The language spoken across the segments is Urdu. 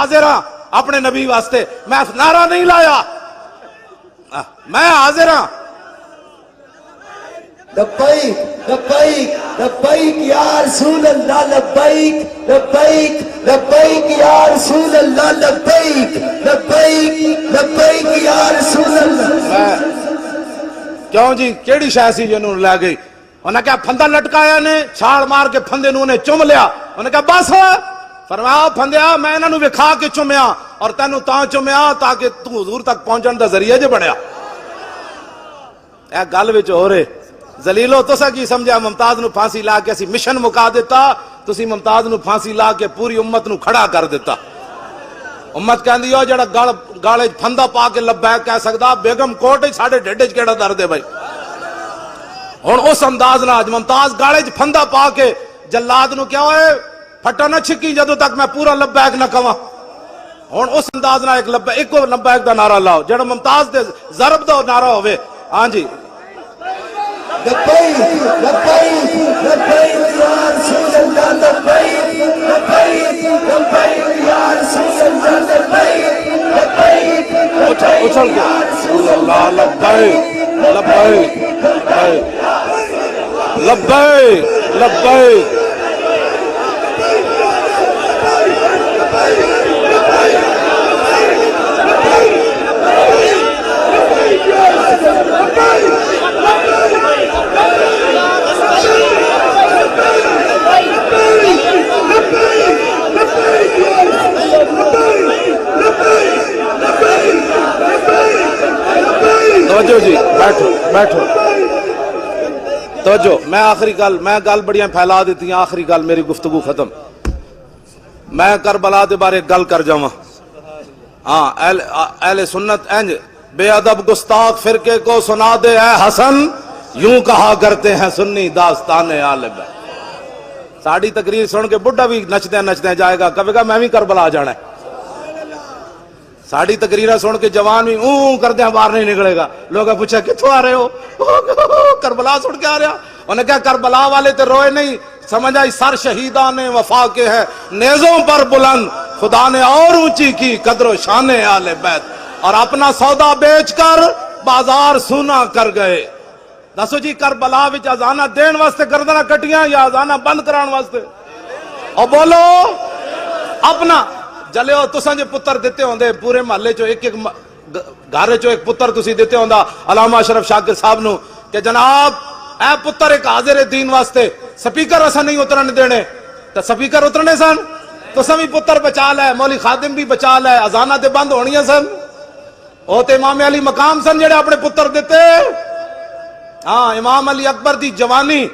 حاضر ہاں اپنے نبی واسطے، میں نعرہ نہیں لایا، میں حاضر ہاں۔ لبیک لبیک لبیک یا رسول اللہ، لبیک لبیک لبیک یا رسول اللہ، لبیک لبیک لبیک یا رسول اللہ۔ کیوں جی کیڑی شے سی جنوں لے گئی؟ انہیں کہا پھندا لٹکایا نے، چھال مار کے پھندے نوں نے چم لیا، انہیں کہا بس، فرمایا پھندیا میں انہاں نوں وکھا کے چمیا اور تینوں تاں چمیا تاکہ تو حضور تک پہنچن دا ذریعہ جے بنیا۔ اے گل وچ ہو رہے ذلیلو تسا کی سمجھا ممتاز نو پھانسی لا کے اسی مشن مکا دیتا، تسی ممتاز نو پھانسی لا کے پوری امت نو کھڑا کر دیتا۔ امت کہندی ہو جڑا گالے پھندا پا کے لبیک کہہ سکدا، بیگم کوٹ ساڈے ڈھڈ وچ کیڑا درد ہے بھائی؟ ہن اس انداز نال ممتاز گالے پھندا پا کے جلاد نو کیا ہوئے پھٹا نہ چھکی جدوں تک میں پورا لبیک نہ کواں۔ ہن اس انداز نال ایک لبیک دا نعرہ لاؤ جڑا ممتاز دے ضرب دا نعرہ ہوئے۔ ہاں جی لبیک لبیک لبیک یا رسول اللہ، لبیک لبیک لبیک یا رسول اللہ، لبیک لبیک اچھل کے رسول اللہ، لبیک لبیک لبیک لبیک۔ توجہ جی، بیٹھو بیٹھو، توجہ، میں آخری گل، میں گل بڑیاں پھیلا دیتی ہیں، آخری گل میری گفتگو ختم، میں کربلا دے بارے گل کر جاواں۔ ہاں اہل سنت انج بے ادب گستاخ فرقے کو سنا دے اے حسن، یوں کہا کرتے ہیں سنی داستان آل بیت۔ ساڑی تقریر سن کے بڈھا بھی نچدے نچدے جائے گا، کہے گا میں بھی کربلا جانا ہے۔ ساڑی تقریرہ سن کے جوان بھی اون کردے باہر نہیں نکلے گا۔ لوگ پوچھا کتوں آ رہے ہو؟ کربلا سن کے آ رہا۔ انہیں کہا کربلا والے تے روئے نہیں، سمجھ آئی سر شہیدان وفا کے ہیں نیزوں پر بلند، خدا نے اور اونچی کی قدر و شان آل بیت، اور اپنا سودا بیچ کر بازار سونا کر گئے۔ دسو جی کربلا وچ اذانہ دین واسطے گردناں کٹیاں یا اذانہ بند کران واسطے؟ اور بولو اپنا جلے ہو تساں جے پتر دیتے ہوندے پورے محلے چو ایک ایک گھر چو ایک پتر تسی دیتے ہوندا علامہ اشرف شاکر صاحب نو کہ جناب اے پتر ایک حاضر دین واسطے سپیکر اسا نہیں اترن دینے، تو سپیکر اترنے سن، تساں بھی پتر بچا لے، مولی خادم بھی بچا لے، اذانہ تے بند ہونیاں سن۔ او تے امام علی مقام سن جڑے اپنے پتر دیتے۔ ہاں امام علی اکبر دی جوانی،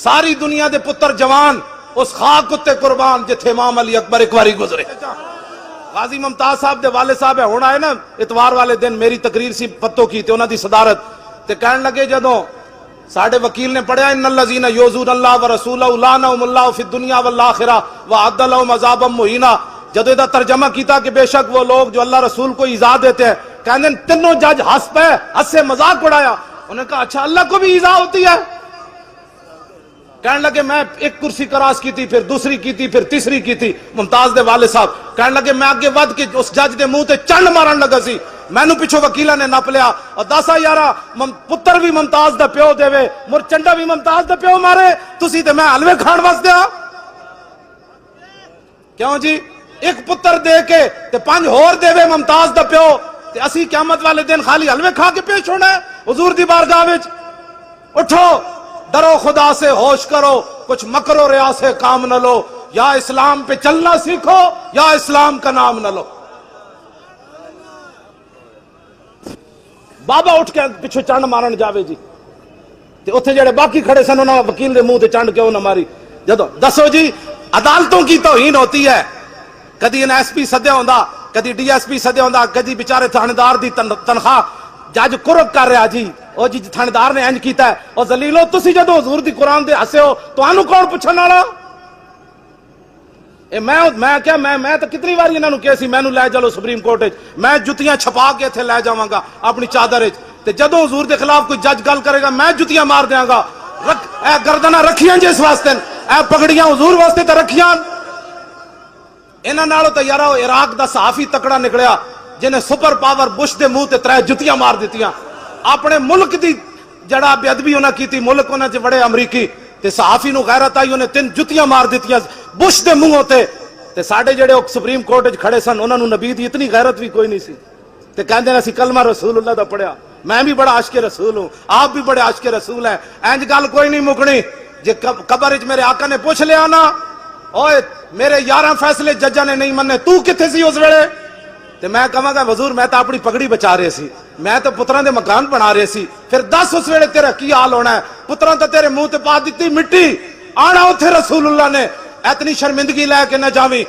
ساری دنیا دے پتر جوان اس خاک اتے قربان جتھے امام علی اکبر ایک واری گزرے۔ غازی ممتاز صاحب دے والد صاحب ہے ہونا ہے نا، اتوار والے دن میری تقریر سی پتوں کی تے انہاں دی صدارت تے کہن لگے جدوں ساڈے وکیل نے پڑھیا ان الذین یؤذون اللہ ورسولہ لعنہم اللہ فی الدنیا والآخرہ وأعد لهم عذابا مہینا، جدوں دا ترجمہ کیتا کہ بے شک وہ لوگ جو اللہ رسول کو ایذا دیتے ہیں، کہندے تینوں جج ہنس پے، ہنسے مذاق اڑایا۔ انہوں نے کہا اچھا اللہ کو بھی ایذا ہوتی ہے؟ کہنے لگے میں ایک کرسی کراس کی تھی، پھر دوسری کی تھی، پھر تیسری کی تھی۔ ممتاز دے والد صاحب کہنے لگے میں آگے ود کے اس جج دے منہ تے چنڈ مارن لگا سی، مینوں پچھو وکیلہ نے نپ لیا اور دسا یارا پتر بھی ممتاز دا پیو دے مر چنڈا بھی ممتاز دا پیو مارے، تسی تے میں حلوے کھان واسطے آ۔ کیوں جی ایک پتر دے کے تے 5 ہور دے ممتاز دا پیو تے اسی قیامت والے دن خالی حلوے کھا کے پیش ہونا ہے حضور دی بارگاہ وچ؟ اٹھو ڈرو خدا سے، ہوش کرو، کچھ مکر و ریا سے کام نہ لو، یا اسلام پہ چلنا سیکھو یا اسلام کا نام نہ لو۔ بابا اٹھ کے پچھو چنڈ مارن جاوے جی تے اتھے جڑے باقی کھڑے سن انہاں وکیل دے منہ تے چنڈ کیوں نہ ماری؟ جدو دسو جی عدالتوں کی توہین ہوتی ہے، کدی ان ایس پی سدیا ہوندا، کدی ڈی ایس پی سدیا ہوندا، کدی بیچارے تھاندار دی تنخواہ جج قرب کر رہا جی او جی تھاندار نے انج کیتا ہے۔ او ذلیلو تسی جدو حضور دی قرآن دے ہسے ہو تانوں کون پوچھن والا؟ اے میں کیا میں تو کتنی بار انہاں نوں کہیا سی مینوں لے چلو سپریم کورٹ وچ، میں جتیاں چھپا کے ایتھے لے جاواں گا اپنی چادر وچ، تے جدو حضور دے خلاف کوئی جج گل کرے گا میں جتیاں مار دیاں گا۔ اے گردناں رکھیاں جس واسطے، اے پگڑیاں حضور واسطے تے رکھیاں۔ انہاں نالوں تے یارو عراق دا صحافی تکڑا نکلیا جنہیں سپر پاور بش دے منہ تے 3 جتیاں مار دتیاں. اپنے ملک دی جڑا بے ادبی انہاں کیتی, ملک انہاں چ بڑے امریکی, تے صحافی نو غیرت آئی, انہیں 3 جتیاں مار دتیاں بش دے منہ تے ساڈے جڑے سپریم کورٹ وچ کھڑے سن انہاں نو نبی دی اتنی غیرت بھی کوئی نہیں سی, تے کہندے نے اسی کلمہ رسول اللہ دا پڑھیا. میں بھی بڑا عاشق رسول ہوں, آپ بھی بڑے عاشق رسول ہیں. انج گل کوئی نہیں مکنی. جے قبر وچ میرے آقا نے پوچھ لیا نا, اوئے میرے 11 فیصلے ججاں نے نہیں مننے, تو کتھے سی اس ویلے؟ تے میں کہاں گا حضور میں تو اپنی پگڑی بچا رہے سی, میں تو پتراں دے مکان بنا رہے سی. پھر دس اس ویلے تیرا کی حال ہونا ہے؟ پتراں تو تیرے منہ تے پا دتی مٹی, آنا اوتھے رسول اللہ نے. اتنی شرمندگی لے کے نہ جاویں.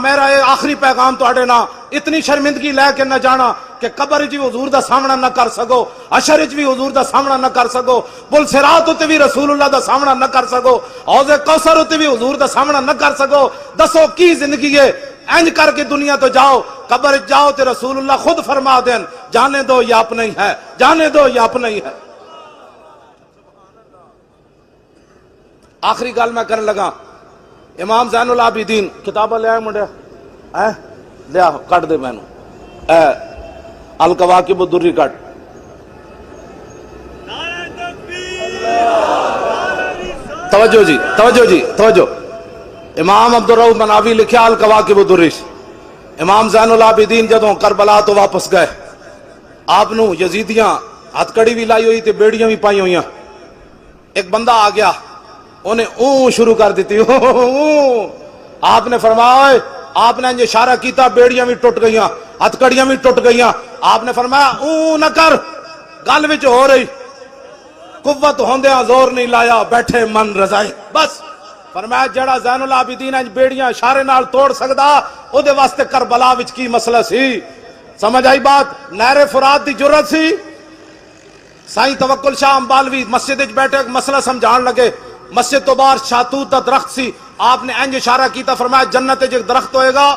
میرا یہ آخری پیغام تواڈے نال, اتنی شرمندگی لے کے نہ جانا کہ قبر وچ بھی حضور دا سامنا نہ کر سکو, حشر وچ بھی حضور دا سامنا نہ کر سکو, پل صراط تے بھی رسول اللہ دا سامنا نہ کر سکو, حوض کوثر تے بھی حضور دا سامنا نہ کر سکو. دسو کی زندگی ہے؟ انج کر کے دنیا تو جاؤ, قبر جاؤ تے رسول اللہ خود فرما دین جانے دو یہ اپنا ہی ہے, جانے دو یہ اپنا ہی ہے. آخری گل میں کرن لگا, امام زین العابدین کتاباں لے آئے منڈیا, لیا کٹ دے مینوں الکواکب الدری کٹ. توجہ جی, توجہ جی, توجہ. امام عبدالرؤف مناوی لکھیا الکواکب الدری. امام زین العابدین جدوں کربلا تو واپس گئے, آپ نو یزیدیاں ہتھ کڑی بھی لائی ہوئی تے بیڑیاں بھی پائی ہوئی. ایک بندہ آ گیا, انہیں اون شروع کر دیتی. آپ نے فرمایا, آپ نے اشارہ کیتا, بیڑیاں بھی ٹوٹ گئیاں, ہتھ کڑیاں بھی ٹوٹ گئیاں. آپ نے فرمایا اون نہ کر, گل وچ ہو رہی, قوت ہوندیاں زور نہیں لایا, بیٹھے من رضائی. بس فرمایا جڑا زین العابدین بیڑیاں اشارے نال توڑ سکدا, او دے واسطے کربلا وچ کی مسئلہ سی؟ سمجھ آئی بات؟ نہر فرات دی جرت سی. سائیں توکل شاہ امبالوی مسجد وچ بیٹھے ایک مسئلہ سمجھان لگے. مسجد تو باہر شاتوت دا درخت سی, آپ نے انج اشارہ کیتا, فرمایا جنت وچ ایک درخت ہوئے گا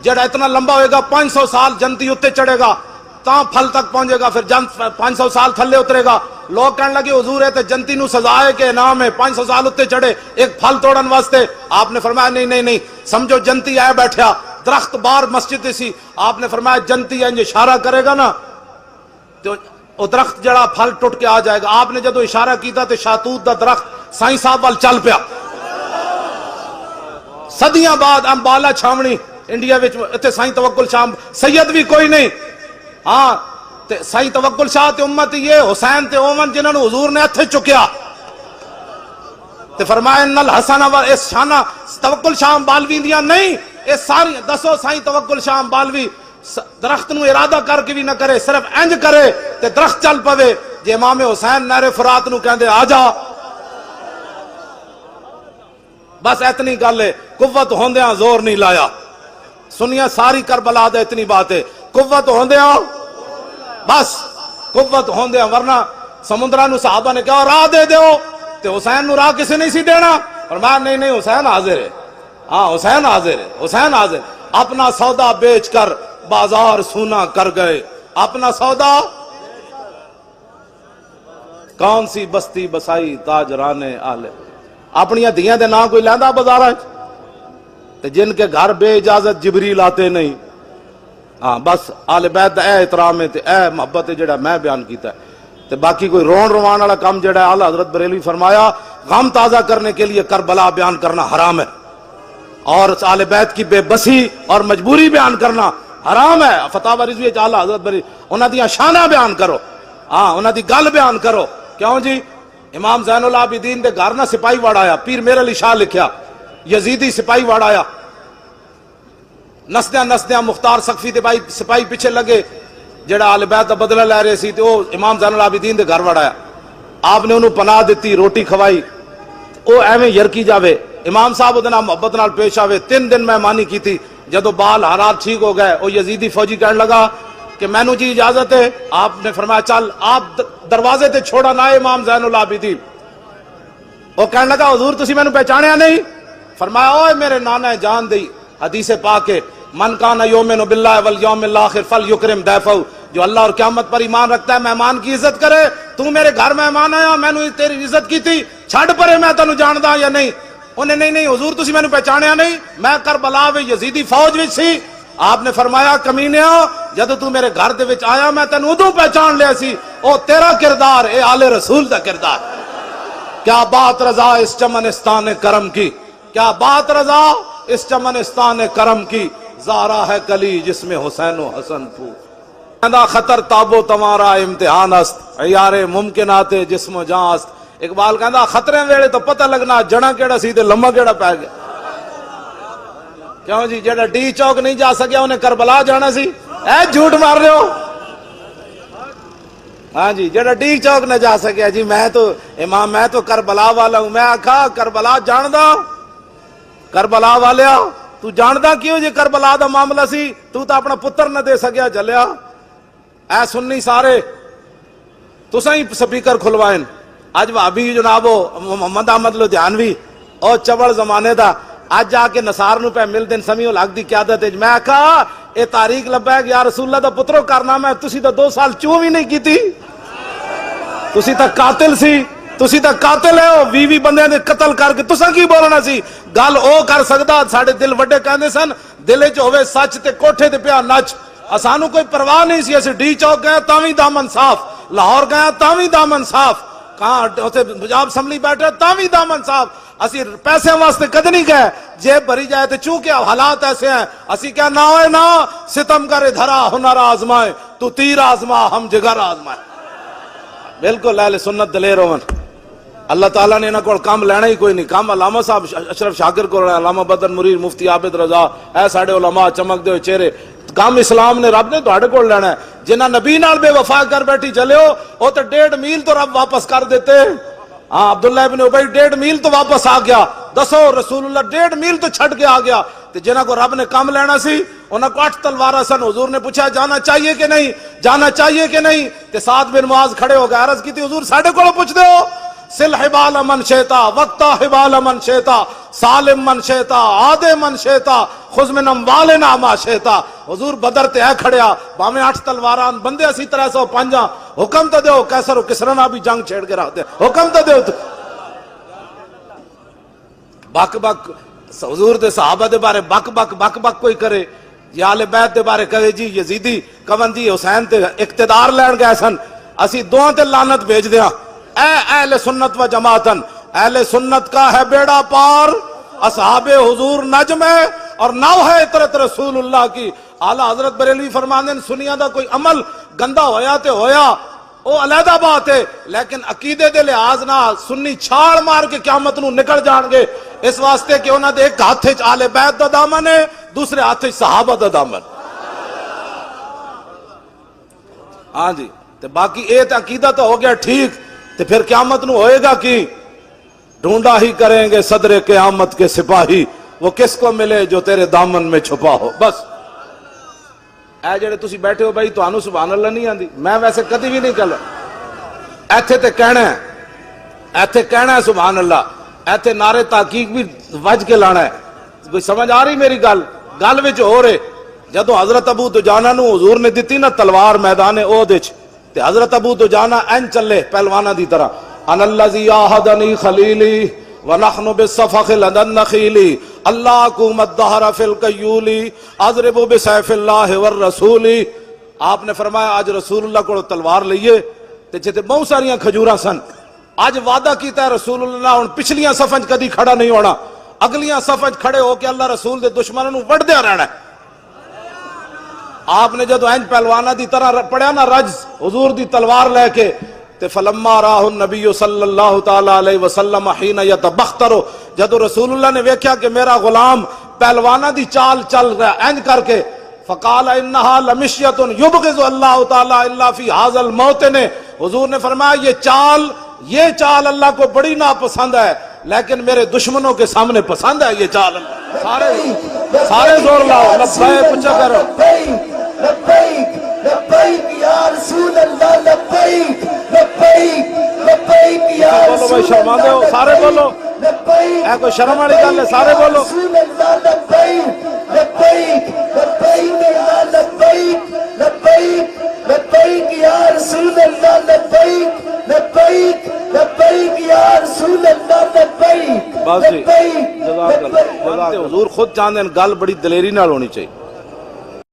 جڑا اتنا لمبا ہوئے گا 500 سال جنتی اتنے چڑھے گا, تاں پھل تک پہنچے گا, پھر جنت 500 سال تھلے اترے گا. لوگ کہنے لگے حضور ہے تے جنتی نو سزا ہے کہ انعام ہے, 500 سال اتنے چڑھے ایک پھل توڑن واسطے. آپ نے فرمایا نہیں نہیں نہیں, سمجھو جنتی آئے بیٹھیا, درخت باہر مسجد سی. آپ نے فرمایا جنتی انج اشارہ کرے گا نا تو وہ درخت جڑا پھل ٹوٹ کے آ جائے گا. آپ نے جدو اشارہ کیتا تے شاتوت دا درخت سائیں صاحب وال چل پیا. صدیاں بعد امبالا چھاونی انڈیا وچ, اتنے سائیں توکل شاہ سید بھی کوئی نہیں. ہاں تے سائیں توکل شاہ تے امت یہ حسین تے اومن جنہاں نو حضور نے ہتھے چکیا تے فرمایا ان الحسن و اس شانہ توکل شاہ امبالوی دیاں نہیں, اے ساری. دسو سائیں توکل شاہ امبالوی درخت نو ارادہ کر کے بھی نہ کرے, صرف انج کرے تے درخت چل پوے. جے امام حسین نہر فرات نو کہندے آ جا, بس اتنی گل ہے. قوت ہوندیاں زور نہیں لایا. سنیا ساری کربلا دے اتنی بات ہے, قوت ہوندیاں, بس قوت ہوندیاں. ورنہ سمندراں نو صحابہ نے کہا راہ دے دیو, تے حسین نو راہ کسی نہیں سی دینا. فرمایا نہیں نہیں حسین حاضر ہے, ہاں حسین حاضر ہے, حسین حاضر. اپنا سودا بیچ کر بازار سونا کر گئے, اپنا سودا. کون سی بستی بسائی تاجران آلے, اپنی دھیاں دے نام کوئی لیندا بازار تے جن کے گھر بے اجازت جبریل آتے نہیں. ہاں بس آل بیت اے احترام ہے تے اے محبت ہے جڑا میں بیان کیتا ہے. تے باقی کوئی رون روان والا کام جڑا اعلی حضرت بریلوی فرمایا غم تازہ کرنے کے لیے کربلا بیان کرنا حرام ہے, اور آل بیت کی بے بسی اور مجبوری بیان کرنا حرام ہے. فتاوی رضوی اعلی حضرت بریلوی انہاں دیاں شاناں بیان کرو, ہاں انہاں دی گل بیان کرو. کیوں جی امام زین العابدین دے گھر نہ سپاہی وڑ آیا, پیر میرے علی شاہ لکھیا, یزیدی سپاہی وڑ آیا. نسدیاں نسدیاں مختار سقفی دے بھائی سپاہی پیچھے لگے جڑا آل بیت دا بدلہ لے رہے سی, تے او امام زین العابدین دے گھر وڑ آیا. آپ نے انہوں پناہ دیتی, روٹی کھوائی, او ایویں یرکی جاوے. امام صاحب اودے نال محبت نال پیش آوے. 3 دن مہمانی کی تھی. جدو بال حالات ٹھیک ہو گئے, او یزیدی فوجی کہنے لگا کہ مینوں جی اجازت ہے. آپ نے فرمایا چل, آپ دروازے تے چھوڑا نہ امام زین العابدین. وہ کہنے لگا حضور تسی مینوں پہچانیا نہیں؟ فرمایا اوے میرے نانا جان دی حدیث پاک ہے, من کان یؤمن باللہ والیوم الاخر فلیکرم ضیفہ, جو اللہ اور قیامت پر ایمان رکھتا ہے مہمان کی عزت کرے. تو میرے گھر مہمان آیا, میں نے تیری عزت کی تھی, چھڑ پرے میں تینوں جاندا یا نہیں. انہیں نہیں حضور تسی میں نے پہچانیا نہیں، میں کربلا وچ یزیدی فوج وچ سی۔ آپ نے فرمایا کمینیا جدو تو میرے گھر دے وچ آیا میں تینوں ادوں پہچان لیا سی، او تیرا کردار اے آل رسول دا کردار۔ کیا بات رضا اس چمنستان کرم کی، کیا بات رضا اس چمنستان کرم کی، زارا ہے کلی جس میں حسین و حسن پھول۔ کہندا خطر تابو تمہارا امتحان است، عیار ممکنات جسم و جان است۔ اقبال کہندا خطرے ویلے تو پتہ لگنا جڑا کیڑا سی تے لمبا کیڑا پے گیا۔ کیوں جی جڑا ڈی چوک نہیں جا سکیا انہیں کربلا جانا سی؟ اے جھوٹ مار رہے ہو؟ ہاں جی جڑا ڈی چوک نہ جا سکیا جی میں تو امام میں تو کربلا والا ہوں۔ میں آکھا کربلا جاندا؟ کربلا والیا تو جاندا کیوں جی کربلا دا معاملہ سی؟ تو اپنا پتر نہ دے سکیا جلیا۔ اے سنی سارے تساں ہی سپیکر کھلوائیں، اج بھابی جنابو محمد احمد لدھیانوی او چبڑ زمانے دا آج جا کے نصار نو پہ مل دن سمیع الحق دی قیادت ہے۔ میں آکھا اے تاریخ لبیک یا رسول اللہ دا پترو کارنامہ ہے، تسی تا 2 سال چوں بھی نہیں کیتی، تسی تا قاتل سی، تسی تا قاتل ہے ہو 20 بندے دے قتل کر کے تساں کی بولنا سی؟ گل او کر سکدا ساڈے دل وڈے کہندے سن دل وچ ہوے سچ تے کوٹھے تے پیا نچ۔ اسانو کوئی پرواہ نہیں سی، اسی ڈی چوک گئے تاں وی دامن صاف، لاہور گئے تاں وی دامن صاف، کہاں اتنے پنجاب اسمبلی بیٹھے تاں وی دامن صاف۔ اسی پیسے واسطے کد نہیں گئے، جیب بھری جائے تو چونکہ حالات ایسے ہیں اسی کیا نہ ہوئے نا ستم کرے دھرا ہنر آزمائے تو تیر آزما ہم جگر آزمائے۔ بالکل اہل سنت دلیر ہون، اللہ تعالیٰ نے انہاں کو کام لینا ہی کوئی نہیں۔ کام علامہ صاحب اشرف شاکر کو لینا، علامہ بدر مریر، مفتی عابد رضا، اے ساڑے علماء چمک دے ہوئے چہرے، کام اسلام نے رب نے تہاڈے کول لینا ہے۔ جنہاں نبی نال بے وفا کر بیٹھی چلے ہو وہ تو 1.5 میل تو رب واپس کر دیتے۔ ہاں عبداللہ ابن ابی 1.5 میل تو واپس آ گیا، دسو رسول اللہ 1.5 میل تو چھٹ کے آ گیا۔ تو جنہاں کو رب نے کام لینا سی انہاں کو 8 تلوارا سن۔ حضور نے پوچھا جانا چاہیے کہ نہیں، جانا چاہیے کہ نہیں؟ تے سعد بن معاذ کھڑے ہو گئے، عرض کی تھی حضور ساڈے کولوں پوچھ دے ہو؟ سل حبال من شیتا وقتا حبال من شیتا سالم من شیتا عادے من شیتا خذ من اموالنا ما شیتا۔ حضور بدر تے ہے کھڑیا باویں 8 تلواران بندے اسی 305 حکم تو دیو کیسر و کسرا نہ بھی جنگ چھیڑ کے رکھ دے، حکم تو دیو۔ بک بک حضور دے صحابہ دے بارے بک بک بک بک کوئی کرے، یا اہل بیت دے بارے کہے جی یزیدی کون جی حسین تے اقتدار لین گئے سن، اسی دوہاں تے لعنت بھیج دیاں۔ اے اہل سنت و جماعتن، اہل سنت کا ہے بیڑا پار، اصحاب حضور نجم ہے اور نو ہے اطرت رسول اللہ کی۔ اعلیٰ حضرت بریلوی فرماندے سنیاں دا کوئی عمل گندا ہویا تے ہویا او علیحدہ بات ہے، لیکن عقیدے دے لحاظ نہ سنی چھاڑ مار کے قیامت نو نکل جان گے، اس واسطے کہ انہاں دے ایک ہاتھ وچ اہل بیت دا دامن ہے، دوسرے ہاتھ وچ صحابہ دا دامن۔ ہاں جی تے باقی اے تے عقیدہ تو ہو گیا ٹھیک، تے پھر قیامت نو ہوئے گا کی؟ ڈھونڈا ہی کریں گے صدر قیامت کے سپاہی، وہ کس کو ملے جو تیرے دامن میں چھپا ہو۔ بس اے جڑے تسی بیٹھے ہو بھائی تانوں سبحان اللہ نہیں آندی، میں ویسے کدی بھی نہیں کہلا، ایتھے تے کہنا ہے، ایتھے کہنا ہے سبحان اللہ، ایتھے نعرے تحقیق بھی وج کے لانا ہے۔ کوئی سمجھ آ رہی میری گل؟ گل وچ ہو رہے جدو حضرت ابو دجانہ نو حضور نے دتی نا تلوار میدان احد وچ، تے حضرت ابو دجانہ این چلے پہلوانا دی طرح، ان الذی عاہدنی خلیلی ونحن بالصفخ لدى النخیل اللہ کو مدہر فی القیولی اضرب بسیف اللہ والرسول۔ آپ نے فرمایا آج رسول اللہ کو تلوار لئیے تے جتے بہت ساریاں کھجوراں سن، آج وعدہ کیتا ہے رسول اللہ ہن پچھلیاں صفحاں کدی کھڑا نہیں ہونا، اگلیاں صفحاں کھڑے ہو کے اللہ رسول دے دشمنوں نوں وڈ دیا رہنا ہے۔ آپ نے جدو اینج پہلوانہ دی طرح پڑھیا نا رجز حضور دی تلوار لے کے تے فلما راہ النبی صلی اللہ تعالی علیہ وسلم حین یتبختر، جدو رسول اللہ نے ویکھیا کہ میرا غلام پہلوانہ دی چال چل رہا اینج کر کے، فقال انہا لمشیت یبغض اللہ تعالی الا فی ھذا الموطن، حضور نے فرمایا یہ چال اللہ کو بڑی ناپسند ہے لیکن میرے دشمنوں کے سامنے پسند ہے یہ چال۔ سارے زور لاؤ لبیک اونچا کرو، لبیک لبیک یا رسول اللہ، لبیک لبیک لبیک یا بولو بھائی شرماندے ہو سارے بولو، اے کوئی شرم والی گل ہے سارے بولو۔ رسول اللہ لبیک لبیک لبیک یا لبیک لبیک لبیک یا رسول اللہ، لبیک لبیک لبیک یا رسول اللہ، لبیک بس جی لبیک خود چاہتے ہیں گل بڑی دلیری نال ہونی چاہیے